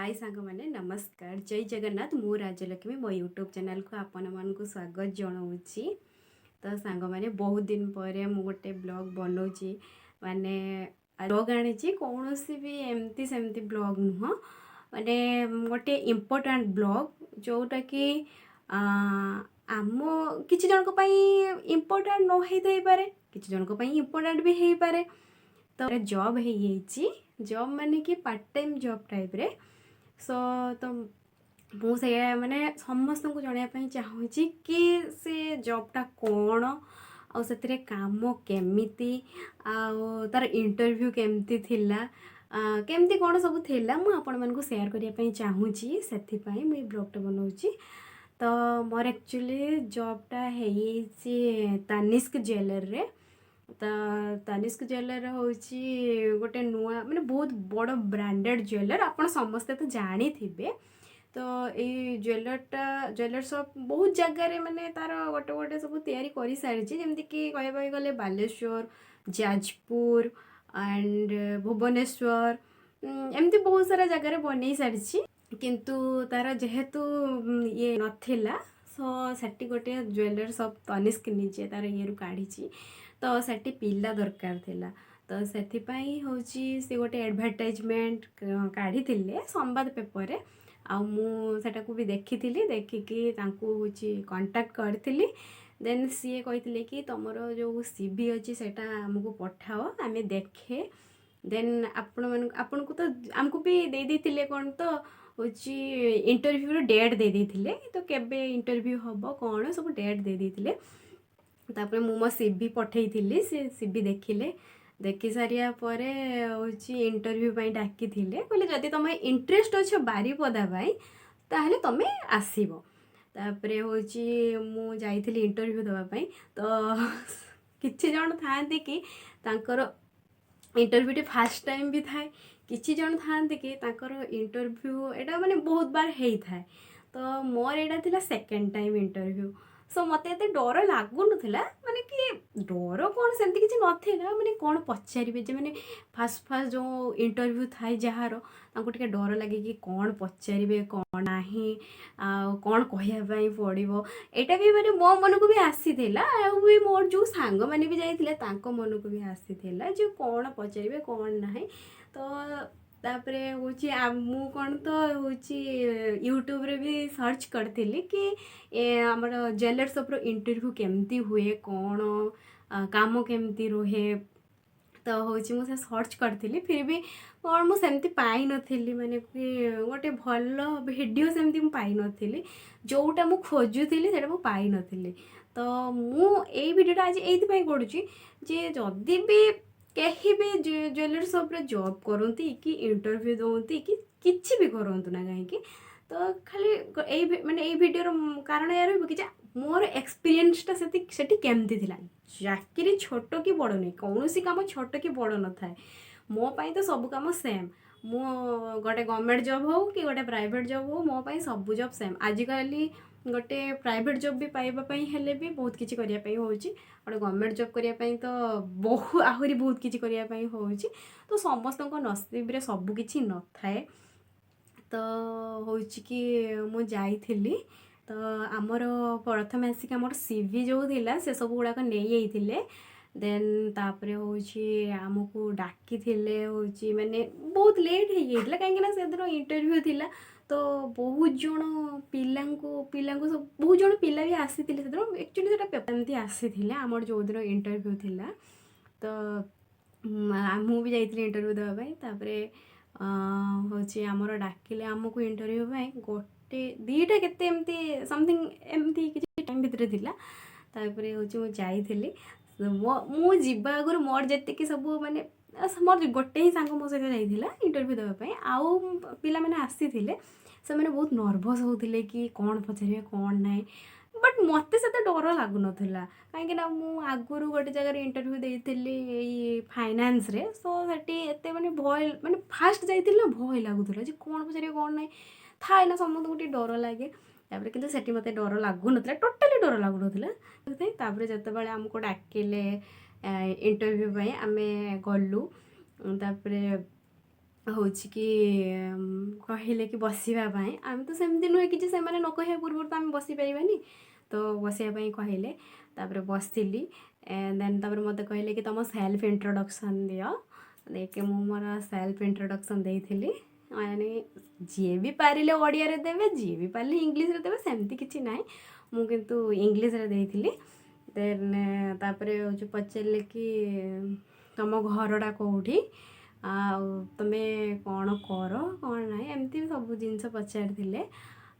हाय सांग मैंने नमस्कार जय जगन्नाथ मु राजलक्ष्मी मो यूट्यूब चैनल को आपण मानक स्वागत जनाऊँगी। तो सांग मैंने बहुत दिन पर मु गोटे ब्लॉग बनाऊँगी माने ब्लॉग आनी कौन भी एमती सेमती ब्लॉग नुह माने गोटे इम्पोर्टाट ब्लॉग जोटा कि आम किसी जन इम्पोर्टाट न होता पारे किसी जन इम्पोर्टाट भी हो पारे। तो जॉब है जॉब माने कि पार्ट टाइम जॉब टाइप रे सो तो मुझे माने समस्त को जनवाई चाहूँगी कि से जॉबटा कौन आउ से काम केमिति तार इंटरव्यू केमती थिला केमती कौन सब थिला मु आपण मानकु शेयर करने चाहूँगी से मुझे ब्लॉगटा बनाऊँगी। तो मोर एक्चुअली जॉबटा है तानिस्क ज्वेलर रे। तो तानिस्क ज्वेलर हूँ गोटे नुआ माने बहुत बड़ ब्रांडेड ज्वेलर आप समस्ते तो जानी थे। तो ये ज्वेलर शॉप बहुत जगार माने तार गोटे गोटे सब तैयारी कर सारी जमीक कह गले बालेश्वर जाजपुर एंड भुवनेश्वर एमती बहुत सारा जगार बन सारी किंतु तार जेहेतु ये नथिला सो सेठी गोटे ज्वेलर शॉप तनिष्क निजे तार ये काढ़ी तो सेठी पिला दरकार थिला। तो से हूँ सी गोटे एडभर्टाइजमेंट काढ़ी संवाद पेपर रे आटा को भी देखी देखिकी हूँ कंटाक्ट करी देन सी कहते कि तुमर जो सीवी अच्छी से आमको पठाओ आम देखे देन आपण को तो आमको भी दे देते कौन तो हूँ इंटरव्यू डेट दे देते तो केबे इंटरव्यू हम कौन सब डेट दे देते तापर मु मो सीवी पठे से सीवी देखिले देखी सारिया पर हूँ इंटरव्यू डाकी कहले जदि तुम इंटरेस्ट अच्छे बारिपदा ताहले तुम आसब तापर हूँ मु जाइली इंटरव्यू देवाई। तो किछि जन था कि तांकर इंटरव्यू फास्ट टाइम भी थाए किछि जन था कि तांकर इंटरव्यू एटा माने बहुत बार होता है। तो मोर एटा थिला सेकेंड टाइम इंटरव्यू सो मत एत डर लगुन माने कि डर कौन सेमती किसी नाला माने कौन पचारे जे मैंने फास्ट फास्ट जो इंटरव्यू थाए जार टे डर लगे कि कौन पचारे कौन ना कौन कहवाई पड़ो यहाँ भी मैंने मो मन को भी आसी भी मोर जो सांग मैंने भी जाइए मन को भी आसी जो कौन पचारे कौन ना तो तापर हूँ मु कौन तो हूँ यूट्यूब रे भी सर्च करी कि आमर ज्वेलर शॉप इंटरव्यू केमती हुए कौन काम केमती रुहे। तो हूँ मुझे सर्च करी फिर भी कौन मुझे पाई नी माने कि गोटे भल भिडियो सेमती पाई नी जोटा मु खोजुली से पाई नी। तो मुझे भिडियोटा आज ये करुँची जे जदि भी कहीं भी ज्वेलरी शॉप रे जॉब करती कि इंटरव्यू दौंती कि किसी भी करूँ ना कहीं तो खाली माने ये भिडियोर कारण या रही कि मोर एक्सपीरियंसटा से केमती थिला चाकरी छोट कि बड़ नहीं कौन सी काम छोट कि बड़ न थाए मो पाई तो सब काम सेम मो गोटे गवर्नमेंट जॉब हो कि गोटे प्राइवेट जॉब हो मो पाई सब जॉब सेम आजिकल गोटे प्राइवेट जॉब भी पाइबापी हेले भी बहुत किसी करने हो गोटे गवर्नमेंट जॉब करने तो आहरी बहुत किसी करने हो तो समस्त नसीब रे सब किसी न थाए। तो हूँ कि मु जाइली तो आमर प्रथम आसिक आमर सीवी जो थिला से सब गुड़ाक नहीं जाइए देन तापर हूँ आमको डाकी हूँ मैंने बहुत लेट हो गया कहीं से दिन इंटरव्यू थिला तो बहुत जन पिला सब बहुत जन पिला भी आसी एक्चुअली से पेपर एमती आसी आमर जो दिन इंटरव्यू थिला तो मु भी जाइए इंटरव्यू देवाई तापर हूँ आमर डाकिले आमको इंटरव्यू गोटे दीटा केते एमती समथिंग एमती किसी टाइम भितर थिला तापर हूँ जाइली मु जीवा आगुरी मोर जी सब माने मोर गोटे ही सांग मो सहित जाइला इंटरव्यू देवाई आउ पिला माने आसी से मैंने बहुत नर्भस होते कि कौन पचारे कौन ना बट मत से डर लगुन कहीं आगुरी गोटे जगह इंटरव्यू देती फाइनान्स रे सो से मैंने भय माने फास्ट जाइए ना भय लगुला कौन पचारे कौन ना थाए ना समस्त गोटे डर लगे तापर किंतु सेठी मते डर लगुन टोटाली डर लगुन जो आमको डाकिले इंटरव्यू आम गलु तापर हूँ कि କହିଲେ କି ବସିବା ପାଇଁ ଆମେ ତ ସେମିତି ନୁହେଁ କିଛି ସେମାନେ ନ କହିବା ପୂର୍ବରୁ ତ ଆମେ ବସିପାରିବାନି ତ ବସିବା ପାଇଁ କହିଲେ ତାପରେ ବସିଲି ଦେନ୍ ତାପରେ ମୋତେ କହିଲେ କି ତମ ସେଲ୍ଫ ଇଣ୍ଟ୍ରୋଡକ୍ସନ୍ ଦିଅ ଦେଇକି ମୁଁ ମୋର ସେଲ୍ଫ ଇଣ୍ଟ୍ରୋଡକ୍ସନ୍ ଦେଇଥିଲି ମାନେ ଯିଏ ବି ପାରିଲେ ଓଡ଼ିଆରେ ଦେବେ ଯିଏ ବି ପାରିଲେ ଇଂଲିଶରେ ଦେବେ ସେମିତି କିଛି ନାହିଁ ମୁଁ କିନ୍ତୁ ଇଂଲିଶରେ ଦେଇଥିଲି ଦେନ୍ ତାପରେ ହେଉଛି ପଚାରିଲେ କି ତମ ଘରଟା କେଉଁଠି ଆଉ ତୁମେ କ'ଣ କର କ'ଣ ନାହିଁ ଏମିତି ସବୁ ଜିନିଷ ପଚାରିଥିଲେ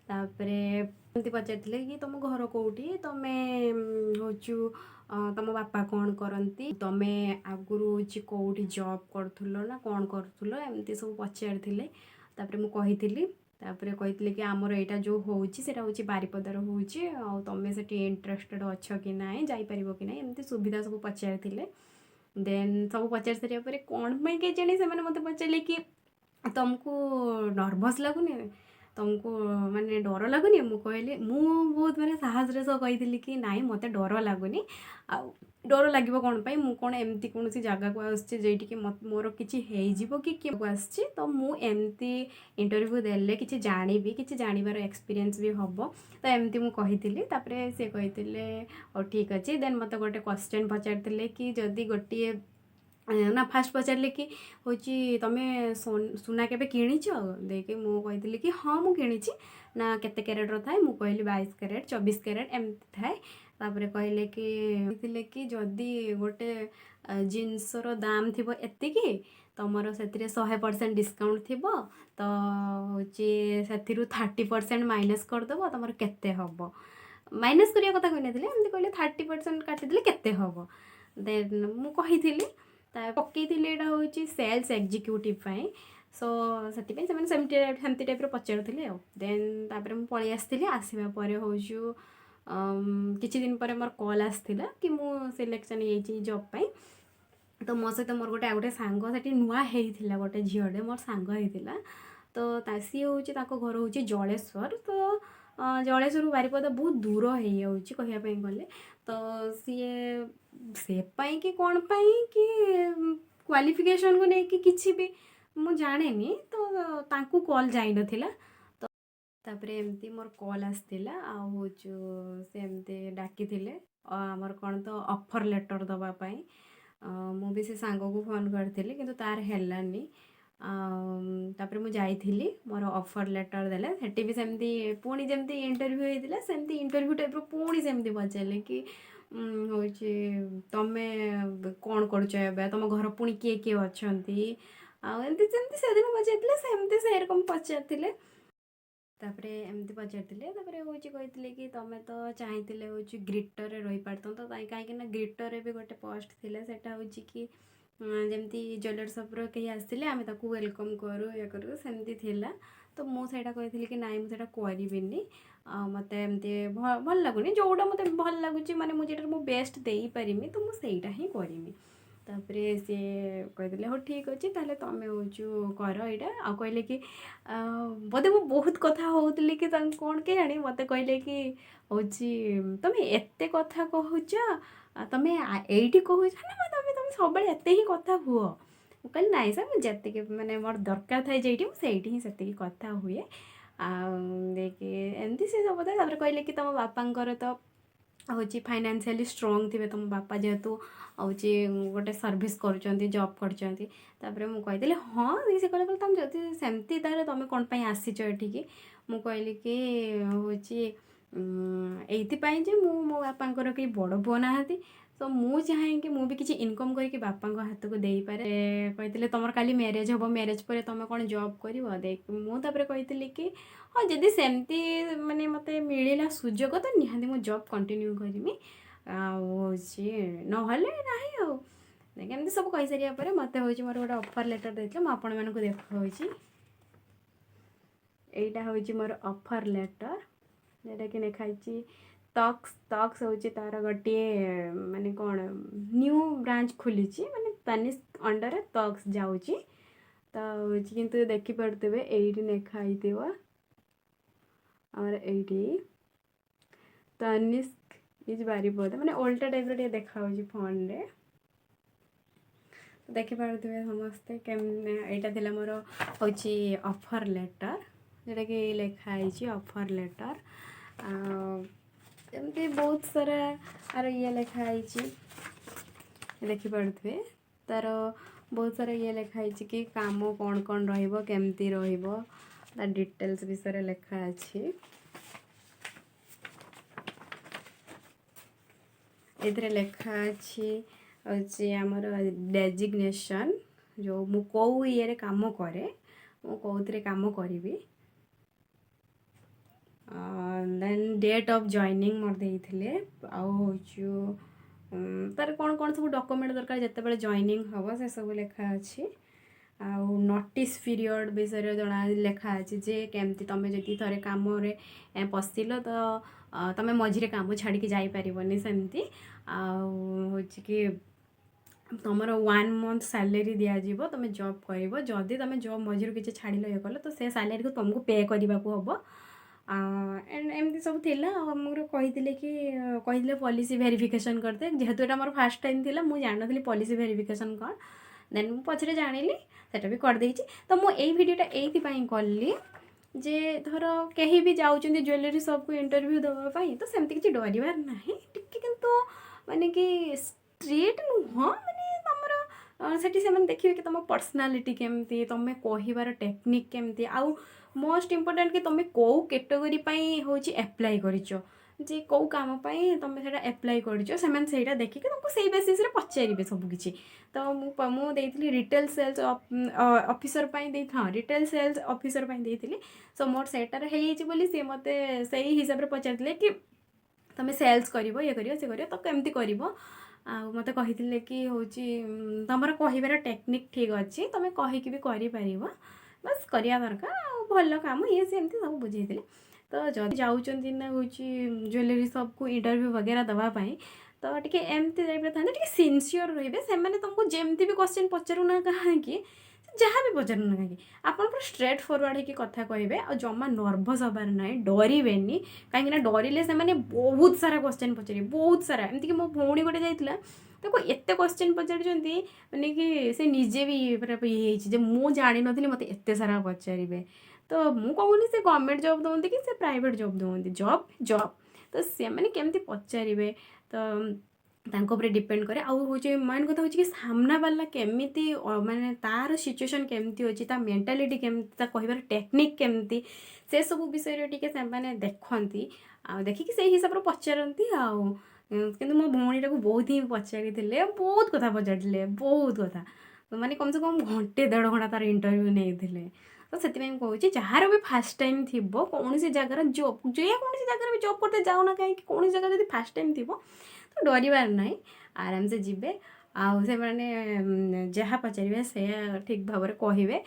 ତାପରେ ଏମିତି ପଚାରିଥିଲେ କି ତମ ଘର କେଉଁଠି ତୁମେ ହେଉଛୁ ତମ ବାପା କ'ଣ କରନ୍ତି ତୁମେ ଆଗରୁ ହେଉଛି କେଉଁଠି ଜବ୍ କରୁଥିଲ ନା କ'ଣ କରୁଥିଲ ଏମିତି ସବୁ ପଚାରିଥିଲେ ତାପରେ ମୁଁ କହିଥିଲି ତାପରେ କହିଥିଲେ କି ଆମର ଏଇଟା ଯେଉଁ ହେଉଛି ସେଇଟା ହେଉଛି ବାରିପଦାର ହେଉଛି ଆଉ ତୁମେ ସେଠି ଇଣ୍ଟରେଷ୍ଟେଡ଼ ଅଛ କି ନାହିଁ ଯାଇପାରିବ କି ନାହିଁ ଏମିତି ସୁବିଧା ସବୁ ପଚାରିଥିଲେ ଦେନ୍ ସବୁ ପଚାରି ସାରିବା ପରେ କ'ଣ ପାଇଁ କେଜାଣି ସେମାନେ ମୋତେ ପଚାରିଲେ କି ତୁମକୁ ନର୍ଭସ୍ ଲାଗୁନି ତୁମକୁ ମାନେ ଡର ଲାଗୁନି ମୁଁ କହିଲି ମୁଁ ବହୁତ ମାନେ ସାହସରେ ସହ କହିଥିଲି କି ନାଇଁ ମୋତେ ଡର ଲାଗୁନି ଆଉ ଡର ଲାଗିବ କ'ଣ ପାଇଁ ମୁଁ କ'ଣ ଏମିତି କୌଣସି ଜାଗାକୁ ଆସୁଛି ଯେଉଁଠିକି ମୋର କିଛି ହେଇଯିବ କି କିଏ ଆସିଛି ତ ମୁଁ ଏମିତି ଇଣ୍ଟରଭ୍ୟୁ ଦେଲେ କିଛି ଜାଣିବି କିଛି ଜାଣିବାର ଏକ୍ସପିରିଏନ୍ସ ବି ହେବ ତ ଏମିତି ମୁଁ କହିଥିଲି ତାପରେ ସେ କହିଥିଲେ ହଉ ଠିକ୍ ଅଛି ଦେନ୍ ମୋତେ ଗୋଟେ କ୍ୱେଶ୍ଚନ୍ ପଚାରିଥିଲେ କି ଯଦି ଗୋଟିଏ ନା ଫାଷ୍ଟ ପଚାରିଲେ କି ହେଉଛି ତୁମେ ସୁନା କେବେ କିଣିଛ ଦେଇକି ମୁଁ କହିଥିଲି କି ହଁ ମୁଁ କିଣିଛି ନା କେତେ କ୍ୟାରେଟ୍ର ଥାଏ ମୁଁ କହିଲି 22 କ୍ୟାରେଟ୍ 24 କ୍ୟାରେଟ୍ ଏମିତି ଥାଏ ତାପରେ କହିଲେ କି କହିଥିଲେ କି ଯଦି ଗୋଟେ ଜିନିଷର ଦାମ୍ ଥିବ ଏତିକି ତୁମର ସେଥିରେ 100% ଡିସ୍କାଉଣ୍ଟ ଥିବ ତ ହେଉଛି ସେଥିରୁ 30% ମାଇନସ୍ କରିଦେବ ତୁମର କେତେ ହେବ ମାଇନସ୍ କରିବା କଥା କହିନଥିଲେ ଏମିତି କହିଲେ 30% କାଟିଦେଲେ କେତେ ହେବ ଦେନ୍ ମୁଁ କହିଥିଲି ତା ପକେଇଥିଲି ଏଇଟା ହେଉଛି ସେଲ୍ସ ଏକ୍ଜିକ୍ୟୁଟିଭ୍ ପାଇଁ ସୋ ସେଥିପାଇଁ ସେମାନେ ସେମିତି ଟାଇପ୍ର ପଚାରୁଥିଲେ ଆଉ ଦେନ୍ ତାପରେ ମୁଁ ପଳେଇ ଆସିଥିଲି ଆସିବା ପରେ ହେଉଛୁ କିଛି ଦିନ ପରେ ମୋର କଲ୍ ଆସିଥିଲା କି ମୁଁ ସିଲେକ୍ସନ୍ ହେଇଯାଇଛି ଜବ୍ ପାଇଁ ତ ମୋ ସହିତ ମୋର ଗୋଟେ ଆଉ ଗୋଟେ ସାଙ୍ଗ ସେଠି ନୂଆ ହେଇଥିଲା ଗୋଟେ ଝିଅଟେ ମୋର ସାଙ୍ଗ ହେଇଥିଲା ତ ସିଏ ହେଉଛି ତାଙ୍କ ଘର ହେଉଛି ଜଳେଶ୍ୱର ତ ଜଳେଶ୍ୱରରୁ ବାରିପଦା ବହୁତ ଦୂର ହେଇଯାଉଛି କହିବା ପାଇଁ ଗଲେ ତ ସିଏ ସେ ପାଇଁ କି କ'ଣ ପାଇଁ କି କ୍ୱାଲିଫିକେସନ୍କୁ ନେଇକି କିଛି ବି ମୁଁ ଜାଣିନି ତ ତାଙ୍କୁ କଲ୍ ଯାଇନଥିଲା ତ ତାପରେ ଏମିତି ମୋର କଲ୍ ଆସିଥିଲା ଆଉ ହେଉଛୁ ସେ ଏମିତି ଡାକିଥିଲେ ଆମର କ'ଣ ତ ଅଫର୍ ଲେଟର୍ ଦେବା ପାଇଁ ମୁଁ ବି ସେ ସାଙ୍ଗକୁ ଫୋନ୍ କରିଥିଲି କିନ୍ତୁ ତାର ହେଲାନି ତାପରେ ମୁଁ ଯାଇଥିଲି ମୋର ଅଫର୍ ଲେଟର୍ ଦେଲେ ସେଠି ବି ସେମିତି ପୁଣି ଯେମିତି ଇଣ୍ଟରଭ୍ୟୁ ହେଇଥିଲା ସେମିତି ଇଣ୍ଟରଭ୍ୟୁ ଟାଇପ୍ର ପୁଣି ସେମିତି ପଚାରିଲେ କି ହେଉଛି ତୁମେ କ'ଣ କରୁଛ ଏବେ ତୁମ ଘର ପୁଣି କିଏ କିଏ ଅଛନ୍ତି ଆଉ ଏମିତି ଯେମିତି ସେଦିନ ପଚାରିଥିଲେ ସେମିତି ସେରକମ ପଚାରିଥିଲେ ତାପରେ ଏମିତି ପଚାରିଥିଲେ ତାପରେ ହେଉଛି କହିଥିଲେ କି ତୁମେ ତ ଚାହିଁଥିଲେ ହେଉଛି ଗ୍ରିଟରରେ ରହିପାରିଥାନ୍ତ ତ କାହିଁକି ନା ଗ୍ରିଟରରେ ବି ଗୋଟେ ପୋଷ୍ଟ ଥିଲା ସେଇଟା ହେଉଛି କି ଯେମିତି ଜ୍ୱେଲରୀ ସପ୍ର କେହି ଆସିଲେ ଆମେ ତାକୁ ୱେଲକମ୍ କରୁ ଇଏ କରୁ ସେମିତି ଥିଲା ତ ମୁଁ ସେଇଟା କହିଥିଲି କି ନାଇଁ ମୁଁ ସେଇଟା କରିବିନି ଆଉ ମୋତେ ଏମିତି ଭଲ ଲାଗୁନି ଯେଉଁଟା ମୋତେ ଭଲ ଲାଗୁଛି ମାନେ ମୁଁ ଯେଉଁଟା ମୁଁ ବେଷ୍ଟ ଦେଇପାରିମି ତ ମୁଁ ସେଇଟା ହିଁ କରିମି ତାପରେ ସିଏ କହିଦେଲେ ହଉ ଠିକ୍ ଅଛି ତାହେଲେ ତୁମେ ହେଉଛୁ କର ଏଇଟା ଆଉ କହିଲେ କି ବୋଧେ ମୁଁ ବହୁତ କଥା ହେଉଥିଲି କି ତାଙ୍କୁ କ'ଣ କେଜାଣି ମୋତେ କହିଲେ କି ହେଉଛି ତୁମେ ଏତେ କଥା କହୁଛ ତୁମେ ଏଇଠି କହୁଛ ନା ତୁମେ ସବୁବେଳେ ଏତେ ହିଁ କଥା ହୁଅ ମୁଁ କହିଲି ନାଇଁ ସାର୍ ମୁଁ ଯେତିକି ମାନେ ମୋର ଦରକାର ଥାଏ ଯେଇଠି ମୁଁ ସେଇଠି ହିଁ ସେତିକି କଥା ହୁଏ ଆଉ ଦେଇକି ଏମିତି ସେ ସବୁ ତାପରେ କହିଲେ କି ତୁମ ବାପାଙ୍କର ତ ହେଉଛି ଫାଇନାନ୍ସିଆଲି ଷ୍ଟ୍ରଙ୍ଗ ଥିବେ ତୁମ ବାପା ଯେହେତୁ ହେଉଛି ଗୋଟେ ସର୍ଭିସ୍ କରୁଛନ୍ତି ଜବ୍ କରୁଛନ୍ତି ତାପରେ ମୁଁ କହିଥିଲି ହଁ ସେ କହିଲେ ତୁମେ ଯଦି ସେମିତି ତାହେଲେ ତୁମେ କ'ଣ ପାଇଁ ଆସିଛ ଏଠିକି ମୁଁ କହିଲି କି ହେଉଛି ଏଇଥିପାଇଁ ଯେ ମୁଁ ମୋ ବାପାଙ୍କର କେହି ବଡ଼ ପୁଅ ନାହାନ୍ତି ତ ମୁଁ ଚାହେଁକି ମୁଁ ବି କିଛି ଇନକମ୍ କରିକି ବାପାଙ୍କ ହାତକୁ ଦେଇପାରେ କହିଥିଲେ ତୁମର କାଲି ମ୍ୟାରେଜ୍ ହେବ ମ୍ୟାରେଜ୍ ପରେ ତୁମେ କ'ଣ ଜବ୍ କରିବ ମୁଁ ତାପରେ କହିଥିଲି କି ହଁ ଯଦି ସେମିତି ମାନେ ମୋତେ ମିଳିଲା ସୁଯୋଗ ତ ନିହାତି ମୁଁ ଜବ୍ କଣ୍ଟିନ୍ୟୁ କରିମି ଆଉ ହେଉଛି ନହେଲେ ନାହିଁ ଆଉ ଏମିତି ସବୁ କହିସାରିବା ପରେ ମୋତେ ହେଉଛି ମୋର ଗୋଟେ ଅଫର୍ ଲେଟର୍ ଦେଇଥିଲେ ମୁଁ ଆପଣମାନଙ୍କୁ ଦେଖାଉଛି ଏଇଟା ହେଉଛି ମୋର ଅଫର୍ ଲେଟର୍ ଯେଉଁଟାକି ଲେଖାହେଇଛି ତକ୍ସ ହେଉଛି ତା'ର ଗୋଟିଏ ମାନେ କ'ଣ ନ୍ୟୁ ବ୍ରାଞ୍ଚ ଖୋଲିଛି ମାନେ ତାନିସ୍କ ଅଣ୍ଡରରେ ତକ୍ସ ଯାଉଛି ତ ହେଉଛି କିନ୍ତୁ ଦେଖିପାରୁଥିବେ ଏଇଠି ଲେଖା ହେଇଥିବ ଆମର ଏଇଠି ତାନିସ୍କ ଇଜ୍ ବାରିପଦା ମାନେ ଓଲ୍ଟା ଟାଇପ୍ର ଟିକେ ଦେଖାହେଉଛି ଫୋନ୍ରେ ତ ଦେଖିପାରୁଥିବେ ସମସ୍ତେ ଏଇଟା ଥିଲା ମୋର ହେଉଛି ଅଫର୍ ଲେଟର୍, ଯେଉଁଟାକି ଲେଖା ହେଇଛି ଅଫର୍ ଲେଟର୍। ଏମିତି ବହୁତ ସାରା ଆର ଇଏ ଲେଖା ହେଇଛି, ଦେଖିପାରୁଥିବେ ତାର ବହୁତ ସାରା ଇଏ ଲେଖା ହେଇଛି କି କାମ କ'ଣ କ'ଣ ରହିବ, କେମିତି ରହିବ, ତା ଡିଟେଲ୍ସ ବିଷୟରେ ଲେଖା ଅଛି। ଏଥିରେ ଲେଖା ଅଛି ହେଉଛି ଆମର ଡେଜିଗ୍ନେସନ୍, ଯେଉଁ ମୁଁ କେଉଁ ଇଏରେ କାମ କରେ, ମୁଁ କେଉଁଥିରେ କାମ କରିବି, ଦେନ୍ ଡେଟ୍ ଅଫ୍ ଜଏନିଂ ମୋର ଦେଇଥିଲେ, ଆଉ ହେଉଛି ତାର କ'ଣ କ'ଣ ସବୁ ଡକୁମେଣ୍ଟ ଦରକାର ଯେତେବେଳେ ଜଏନିଂ ହେବ ସେସବୁ ଲେଖା ଅଛି। ଆଉ ନୋଟିସ୍ ପିରିୟଡ଼ ବିଷୟରେ ଲେଖା ଅଛି ଯେ କେମିତି ତୁମେ ଯଦି ଥରେ କାମରେ ପଶିଲ ତ ତୁମେ ମଝିରେ କାମ ଛାଡ଼ିକି ଯାଇପାରିବନି ସେମିତି। ଆଉ ହେଉଛି କି ତୁମର 1 ମନ୍ଥ ସାଲେରୀ ଦିଆଯିବ, ତୁମେ ଜବ୍ କରିବ, ଯଦି ତୁମେ ଜବ୍ ମଝିରୁ କିଛି ଛାଡ଼ିଲ ଇଏ କଲ ତ ସେ ସାଲେରୀକୁ ତୁମକୁ ପେ କରିବାକୁ ହେବ। ଏମିତି ସବୁ ଥିଲା। ଆଉ ଆମର କହିଥିଲେ ପଲିସି ଭେରିଫିକେସନ୍ କରିତେ, ଯେହେତୁ ଏଇଟା ମୋର ଫାର୍ଷ୍ଟ ଟାଇମ୍ ଥିଲା ମୁଁ ଜାଣିନଥିଲି ପଲିସି ଭେରିଫିକେସନ୍ କ'ଣ, ଦେନ୍ ମୁଁ ପଛରେ ଜାଣିଲି, ସେଇଟା ବି କରିଦେଇଛି। ତ ମୁଁ ଏଇ ଭିଡ଼ିଓଟା ଏଇଥିପାଇଁ କଲି ଯେ ଧର କେହି ବି ଯାଉଛନ୍ତି ଜୁଏଲାରୀ ସପ୍କୁ ଇଣ୍ଟରଭ୍ୟୁ ଦେବା ପାଇଁ, ତ ସେମିତି କିଛି ଡରିବାର ନାହିଁ ଟିକେ, କିନ୍ତୁ ମାନେ କି ଷ୍ଟ୍ରିଟ୍ ନୁହଁ, ମାନେ ତୁମର ସେଠି ସେମାନେ ଦେଖିବେ କି ତୁମ ପର୍ସନାଲିଟି କେମିତି, ତୁମେ କହିବାର ଟେକ୍ନିକ୍ କେମିତି, ଆଉ ମୋଷ୍ଟ ଇମ୍ପୋର୍ଟାଣ୍ଟ କି ତୁମେ କେଉଁ କ୍ୟାଟେଗୋରୀ ପାଇଁ ହେଉଛି ଆପ୍ଲାଏ କରିଛ, ଯେ କେଉଁ କାମ ପାଇଁ ତୁମେ ସେଇଟା ଆପ୍ଲାଏ କରିଛ, ସେମାନେ ସେଇଟା ଦେଖିକି ତୁମକୁ ସେଇ ବେସିସ୍ରେ ପଚାରିବେ ସବୁକିଛି। ତ ମୁଁ ଦେଇଥିଲି ରିଟେଲ୍ ସେଲ୍ସ ଅଫିସର ପାଇଁ ରିଟେଲ୍ ସେଲ୍ସ ଅଫିସର ପାଇଁ ଦେଇଥିଲି। ସୋ ମୋର ସେଇଟାରେ ହେଇଯାଇଛି ବୋଲି ସିଏ ମୋତେ ସେଇ ହିସାବରେ ପଚାରିଥିଲେ କି ତୁମେ ସେଲ୍ସ କରିବ, ଇଏ କରିବ, ସେ କରିବ, ତ କେମିତି କରିବ। ଆଉ ମୋତେ କହିଥିଲେ କି ହେଉଛି ତୁମର କହିବାର ଟେକ୍ନିକ୍ ଠିକ୍ ଅଛି, ତୁମେ କହିକି ବି କରିପାରିବ, ବାସ୍ କରିବା ଦରକାର, ଆଉ ଭଲ କାମ ଇଏ ସେ ଏମିତି ସବୁ ବୁଝେଇଥିଲେ। ତ ଯଦି ଯାଉଛନ୍ତି ନା ହେଉଛି ଜୁଏଲାରୀ ସପ୍କୁ ଇଣ୍ଟରଭ୍ୟୁ ବଗେରା ଦେବା ପାଇଁ, ତ ଟିକେ ଏମିତି ଟାଇପ୍ର ଥାନ୍ତେ, ଟିକେ ସିନସିୟର୍ ରହିବେ। ସେମାନେ ତୁମକୁ ଯେମିତି ବି କ୍ୱେଶ୍ଚିନ୍ ପଚାରୁନା କାହିଁକି, ଯାହା ବି ପଚାରୁନା କାହିଁକି, ଆପଣ ପୁରା ଷ୍ଟ୍ରେଟ୍ ଫରୱାର୍ଡ଼ ହେଇକି କଥା କହିବେ, ଆଉ ଜମା ନର୍ଭସ୍ ହେବାର ନାହିଁ, ଡରିବେନି। କାହିଁକିନା ଡରିଲେ ସେମାନେ ବହୁତ ସାରା କ୍ୱେଶ୍ଚିନ୍ ପଚାରିବେ, ବହୁତ ସାରା। ଏମିତିକି ମୋ ଭଉଣୀ ଗୋଟେ ଯାଇଥିଲା, ତାକୁ ଏତେ କ୍ୱେଶ୍ଚିନ୍ ପଚାରିଛନ୍ତି ମାନେ କି ସେ ନିଜେ ବି ପୁରା ଇଏ ହେଇଛି ଯେ ମୁଁ ଜାଣିନଥିଲି ମୋତେ ଏତେ ସାରା ପଚାରିବେ। ତ ମୁଁ କହୁନି ସେ ଗଭର୍ଣ୍ଣମେଣ୍ଟ ଜବ୍ ଦେଉଛନ୍ତି କି ସେ ପ୍ରାଇଭେଟ୍ ଜବ୍ ଦେଉଛନ୍ତି, ଜବ୍ ତ ସେମାନେ କେମିତି ପଚାରିବେ ତ ତାଙ୍କ ଉପରେ ଡିପେଣ୍ଡ କରେ। ଆଉ ହେଉଛି ମେନ୍ କଥା ହେଉଛି କି ସାମ୍ନାବାଲା କେମିତି ମାନେ ତା'ର ସିଚୁଏସନ୍ କେମିତି ଅଛି, ତା ମେଣ୍ଟାଲିଟି କେମିତି, ତା କହିବାର ଟେକ୍ନିକ୍ କେମିତି, ସେସବୁ ବିଷୟରେ ଟିକେ ସେମାନେ ଦେଖନ୍ତି, ଆଉ ଦେଖିକି ସେଇ ହିସାବରେ ପଚାରନ୍ତି। ଆଉ କିନ୍ତୁ ମୋ ଭଉଣୀଟାକୁ ବହୁତ ହିଁ ପଚାରିଥିଲେ, ବହୁତ କଥା ପଚାରିଥିଲେ, ବହୁତ କଥା, ମାନେ କମ୍ ସେ କମ୍ ଘଣ୍ଟେ 1.5 ଘଣ୍ଟା ତା'ର ଇଣ୍ଟରଭ୍ୟୁ ନେଇଥିଲେ। ତ ସେଥିପାଇଁ ମୁଁ କହୁଛି ଯାହାର ବି ଫାର୍ଷ୍ଟ ଟାଇମ୍ ଥିବ କୌଣସି ଜାଗାରେ ଜବ୍, ଯେକୌଣସି ଜାଗାରେ ବି ଜବ୍ କରତେ ଯାଉନା କାହିଁକି, କୌଣସି ଜାଗାରେ ଯଦି ଫାର୍ଷ୍ଟ ଟାଇମ୍ ଥିବ ତ ଡରିବାର ନାହିଁ, ଆରାମସେ ଯିବେ। ଆଉ ସେମାନେ ଯାହା ପଚାରିବେ ସେୟା ଠିକ୍ ଭାବରେ କହିବେ।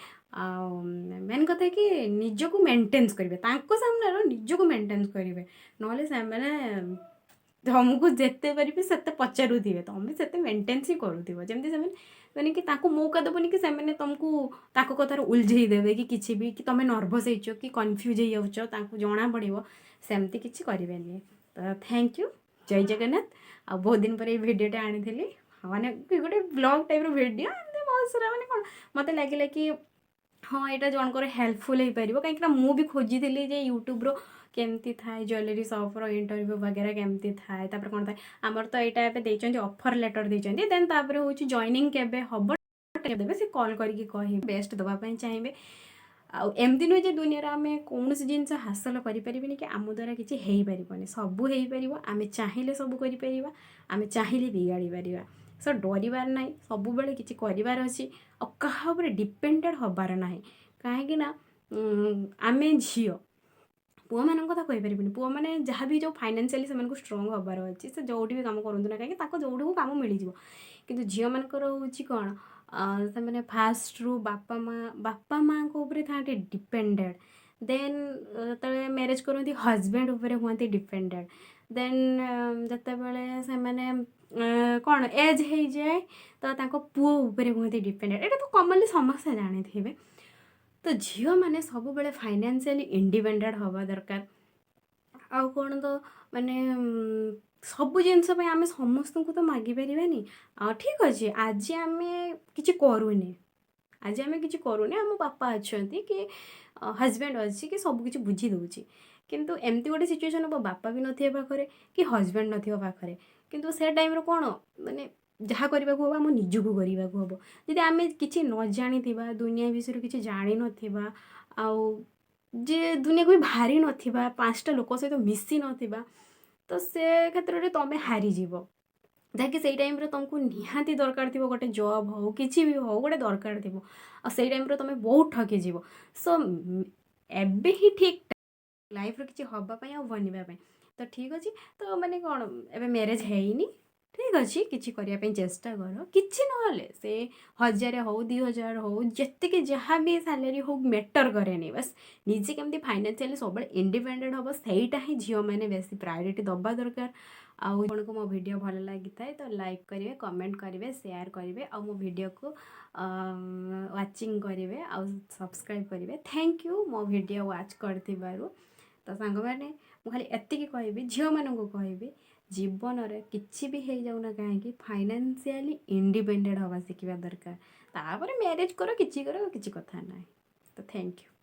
ଆଉ ମେନ୍ କଥା କି ନିଜକୁ ମେଣ୍ଟେନ୍ସ କରିବେ, ତାଙ୍କ ସାମ୍ନାରେ ନିଜକୁ ମେଣ୍ଟେନ୍ସ କରିବେ, ନହେଲେ ସେମାନେ ତୁମକୁ ଯେତେ ପାରିବେ ସେତେ ପଚାରୁଥିବେ, ତୁମେ ସେତେ ମେଣ୍ଟେନ୍ସ ହିଁ କରୁଥିବ, ଯେମିତି ସେମାନେ ମାନେ କି ତାଙ୍କୁ ମୌକା ଦେବନି କି ସେମାନେ ତୁମକୁ ତାଙ୍କ କଥାରେ ଉଲଝେଇ ଦେବେ କି କିଛି ବି, କି ତୁମେ ନର୍ଭସ୍ ହେଇଛ କି କନଫ୍ୟୁଜ୍ ହେଇଯାଉଛ ତାଙ୍କୁ ଜଣାପଡ଼ିବ, ସେମିତି କିଛି କରିବେନି। ତ ଥ୍ୟାଙ୍କ ୟୁ, ଜୟ ଜଗନ୍ନାଥ। ଆଉ ବହୁତ ଦିନ ପରେ ଏଇ ଭିଡ଼ିଓଟା ଆଣିଥିଲି, ମାନେ ଗୋଟେ ବ୍ଲଗ୍ ଟାଇପ୍ର ଭିଡ଼ିଓ, ଏମିତି ବହୁତ ସାରା ମାନେ କ'ଣ ମୋତେ ଲାଗିଲା କି ହଁ ଏଇଟା ଜଣଙ୍କର ହେଲ୍ପଫୁଲ୍ ହେଇପାରିବ। କାହିଁକିନା ମୁଁ ବି ଖୋଜିଥିଲି ଯେ ୟୁଟ୍ୟୁବ୍ର କେମିତି ଥାଏ ଜୁଏଲାରୀ ସପ୍ର ଇଣ୍ଟରଭ୍ୟୁ ବଗେରା କେମିତି ଥାଏ, ତାପରେ କ'ଣ ଥାଏ। ଆମର ତ ଏଇଟା ଏବେ ଦେଇଛନ୍ତି ଅଫର୍ ଲେଟର୍ ଦେଇଛନ୍ତି, ଦେନ୍ ତାପରେ ହେଉଛି ଜଏନିଂ କେବେ ହେବ ଦେବେ, ସେ କଲ୍ କରିକି କହିବେ ବେଷ୍ଟ ଦେବା ପାଇଁ ଚାହିଁବେ। ଆଉ ଏମିତି ନୁହେଁ ଯେ ଦୁନିଆରେ ଆମେ କୌଣସି ଜିନିଷ ହାସଲ କରିପାରିବିନି କି ଆମ ଦ୍ୱାରା କିଛି ହେଇପାରିବନି, ସବୁ ହେଇପାରିବ। ଆମେ ଚାହିଁଲେ ସବୁ କରିପାରିବା, ଆମେ ଚାହିଁଲେ ବିଗାଡ଼ି ପାରିବା। ସୋ ଡରିବାର ନାହିଁ, ସବୁବେଳେ କିଛି କରିବାର ଅଛି, ଆଉ କାହା ଉପରେ ଡିପେଣ୍ଡେଡ଼ ହେବାର ନାହିଁ। କାହିଁକି ନା ଆମେ ଝିଅ, ପୁଅମାନଙ୍କ କଥା କହିପାରିବିନି, ପୁଅମାନେ ଯାହା ବି ଯେଉଁ ଫାଇନାନ୍ସିଆଲି ସେମାନଙ୍କୁ ଷ୍ଟ୍ରଙ୍ଗ ହେବାର ଅଛି, ସେ ଯେଉଁଠି ବି କାମ କରନ୍ତୁ ନା କାହିଁକି ତାଙ୍କ ଯେଉଁଠିକୁ କାମ ମିଳିଯିବ। କିନ୍ତୁ ଝିଅମାନଙ୍କର ହେଉଛି କ'ଣ, ସେମାନେ ଫାର୍ଷ୍ଟରୁ ବାପା ମାଆଙ୍କ ଉପରେ ଥାଆନ୍ତି ଡିପେଣ୍ଡେଡ଼, ଦେନ୍ ଯେତେବେଳେ ମ୍ୟାରେଜ୍ କରନ୍ତି ହଜବେଣ୍ଡ ଉପରେ ହୁଅନ୍ତି ଡିପେଣ୍ଡେଡ଼, ଦେନ୍ ଯେତେବେଳେ ସେମାନେ କ'ଣ ଏଜ୍ ହେଇଯାଏ ତ ତାଙ୍କ ପୁଅ ଉପରେ ହୁଅନ୍ତି ଡିପେଣ୍ଡେଡ଼। ଏଇଟା ତ କମନଲି ସମସ୍ତେ ଜାଣିଥିବେ। ତ ଝିଅମାନେ ସବୁବେଳେ ଫାଇନାନ୍ସିଆଲି ଇଣ୍ଡିପେଣ୍ଡେଣ୍ଟ ହେବା ଦରକାର। ଆଉ କ'ଣ ତ ମାନେ ସବୁ ଜିନିଷ ପାଇଁ ଆମେ ସମସ୍ତଙ୍କୁ ତ ମାଗିପାରିବାନି। ଆଉ ଠିକ୍ ଅଛି ଆଜି ଆମେ କିଛି କରୁନେ, ଆଜି ଆମେ କିଛି କରୁନେ, ଆମ ବାପା ଅଛନ୍ତି କି ହଜବେଣ୍ଡ ଅଛି କି ସବୁ କିଛି ବୁଝି ଦେଉଛି, କିନ୍ତୁ ଏମିତି ଗୋଟେ ସିଚୁଏସନ୍ ହେବ ବାପା ବି ନଥିବେ ପାଖରେ କି ହଜବେଣ୍ଡ ନଥିବ ପାଖରେ, କିନ୍ତୁ ସେ ଟାଇମ୍ରେ କ'ଣ ମାନେ ଯାହା କରିବାକୁ ହେବ ଆମ ନିଜକୁ କରିବାକୁ ହେବ। ଯଦି ଆମେ କିଛି ନ ଜାଣିଥିବା, ଦୁନିଆ ବିଷୟରେ କିଛି ଜାଣିନଥିବା, ଆଉ ଯେ ଦୁନିଆକୁ ବି ବାହାରି ନଥିବା, 5ଟା ଲୋକ ସହିତ ମିଶି ନଥିବା, ତ ସେ କ୍ଷେତ୍ରରେ ତୁମେ ହାରିଯିବ। ଯାହାକି ସେଇ ଟାଇମ୍ରେ ତୁମକୁ ନିହାତି ଦରକାର ଥିବ ଗୋଟେ ଜବ୍ ହେଉ କିଛି ବି ହେଉ ଗୋଟେ ଦରକାର ଥିବ, ଆଉ ସେଇ ଟାଇମ୍ରେ ତୁମେ ବହୁତ ଠକିଯିବ। ସୋ ଏବେ ହିଁ ଠିକ୍ ଲାଇଫ୍ରେ କିଛି ହେବା ପାଇଁ ଆଉ ବନିବା ପାଇଁ। ତ ଠିକ୍ ଅଛି, ତ ମାନେ କ'ଣ ଏବେ ମ୍ୟାରେଜ୍ ହେଇନି, ଠିକ୍ ଅଛି କିଛି କରିବା ପାଇଁ ଚେଷ୍ଟା କର, କିଛି ନହେଲେ ସେ 1000 ହେଉ 2000 ହେଉ ଯେତିକି ଯାହା ବି ସାଲେରୀ ହେଉ ମ୍ୟାଟର୍ କରେନି, ବାସ୍ ନିଜେ କେମିତି ଫାଇନାନ୍ସିଆଲି ସବୁବେଳେ ଇଣ୍ଡିପେଣ୍ଡେଣ୍ଟ ହେବ ସେଇଟା ହିଁ ଝିଅମାନେ ବେଶୀ ପ୍ରାୟୋରିଟି ଦେବା ଦରକାର। ଆଉ ଆପଣଙ୍କୁ ମୋ ଭିଡ଼ିଓ ଭଲ ଲାଗିଥାଏ ତ ଲାଇକ୍ କରିବେ, କମେଣ୍ଟ କରିବେ, ସେୟାର କରିବେ, ଆଉ ମୋ ଭିଡ଼ିଓକୁ ୱାଚିଂ କରିବେ, ଆଉ ସବସ୍କ୍ରାଇବ୍ କରିବେ। ଥ୍ୟାଙ୍କ ୟୁ ମୋ ଭିଡ଼ିଓ ୱାଚ୍ କରିଥିବାରୁ। ତ ସାଙ୍ଗମାନେ ମୁଁ ଖାଲି ଏତିକି କହିବି, ଝିଅମାନଙ୍କୁ କହିବି ଜୀବନରେ କିଛି ବି ହେଇଯାଉ ନା କାହିଁକି ଫାଇନାନ୍ସିଆଲି ଇଣ୍ଡିପେଣ୍ଡେଣ୍ଟ ହେବା ଶିଖିବା ଦରକାର। ତାପରେ ମ୍ୟାରେଜ୍ କର କିଛି କର କିଛି କଥା ନାହିଁ। ତ ଥ୍ୟାଙ୍କ ୟୁ।